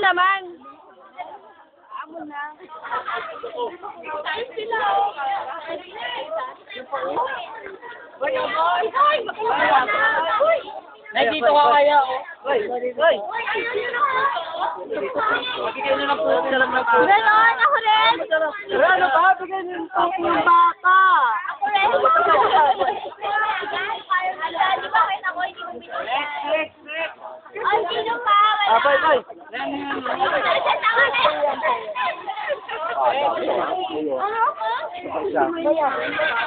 naman. Amo na. Dito ka kaya, oh. Hoy, hoy. Bigyan nyo ng puto na lang ng puto. Ganon, ako rin. Ano ba? Bigyan nyo ng puto ng baka. Ako rin. Di ba kayo na ko, hindi mo binigyan? Ay, sino pa? Boy, boy.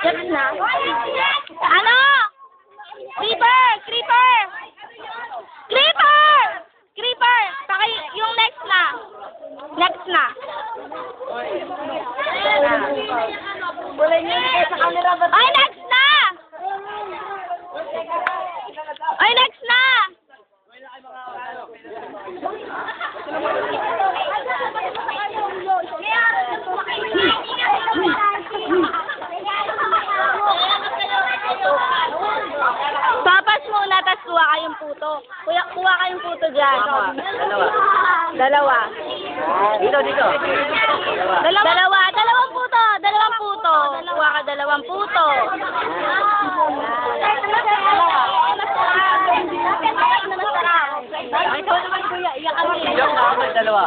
Yes na. Ano? Creeper! Creeper! Creeper! Creeper! Paki yung next na. Next na. Wala niyo kayo sa camera ba? Ay, next na! Ay, next na! Papas muna, tas kuha kayong puto. Kuha kayong puto dyan. Dalawa. Dito. Dalawang puto. Kuha ka dalawang puto. Ay, ikaw naman kuya, iyak ka rin. Yung ako, dalawa.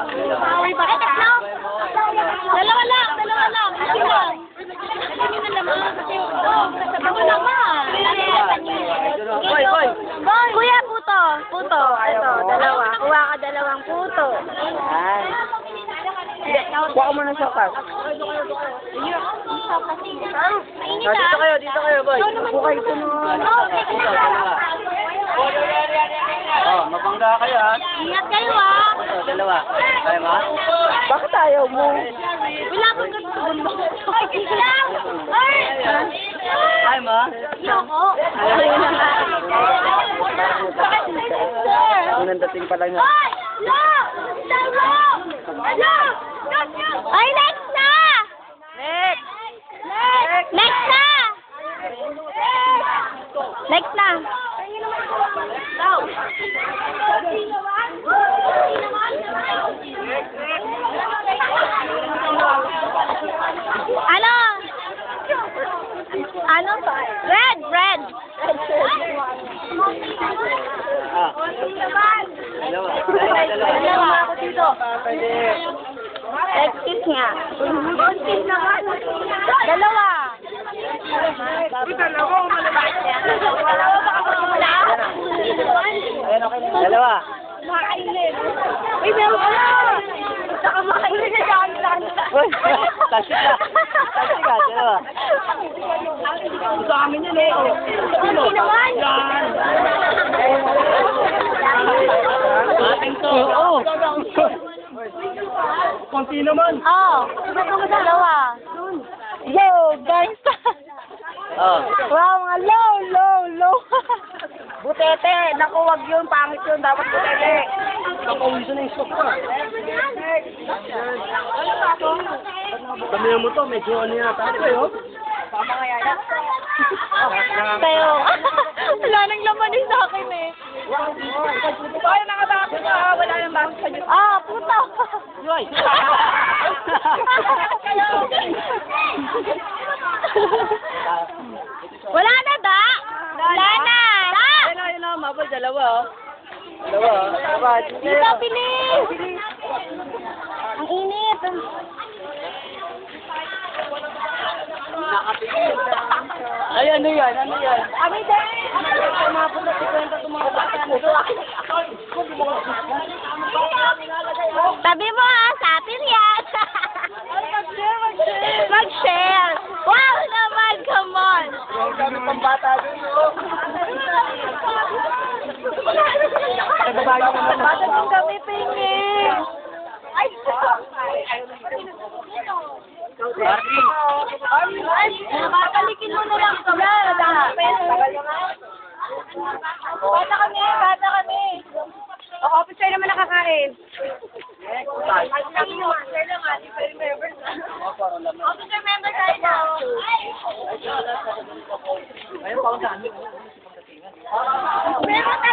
Dalawa lang. Boy, boy. Kuya, puto. Ito, dalawa. Kuha ka dalawang puto. Kuha ko muna sa pas. Dito kayo, boy. Bukay ito Dalawa. Oh, mabangga kayo, ha? Ingat kayo, ah. Dalawa. Kaya mo? Bakit ayaw mo? Wala akong ganito. Kaya mo? Ayoko. Unang dating pa lang. Ay, next na! Next na! Ano? Ano? Red! Dalawa ako dito. Excuse nga. Dalawa. Dalawa. Uy, meron ka na. Saka makainin na dyan. Uy, tasik ka, dalawa. Sa amin yun eh. Hindi naman. Ating to. Oo. Konti naman. Oo. Dalawa. Yo, guys. Oh. Wow, mga low. Butete. Naku, wag yun. Pangit yun. Dapat butete. Nakawiso na yung stock ka. Kami mo to, medyo ano yata ito, yun. Tayo. Wala nang laman sa akin eh. Ay, nakatapos na. Wala nang bakit sa Diyos. Ah, puto. Yoy! Wala na ba? Wala na. Ayun na, mabal, dalawa, oh. Dalawa. Dito, bilis. Ang init. Ay, ano yan? Kami din. Tumapos na si Kwenta tumapos na. Tabi mo ha, sa atin yan. Mag-share. Wow naman, come on. Ang dami pang bata dun, oh. Bata din kami, pingi. Ay, Babalikin mo na lang kami. Bata kami. O, officer naman nakakain. Officer member tayo na. Ayun, pa ako dami. Meron na,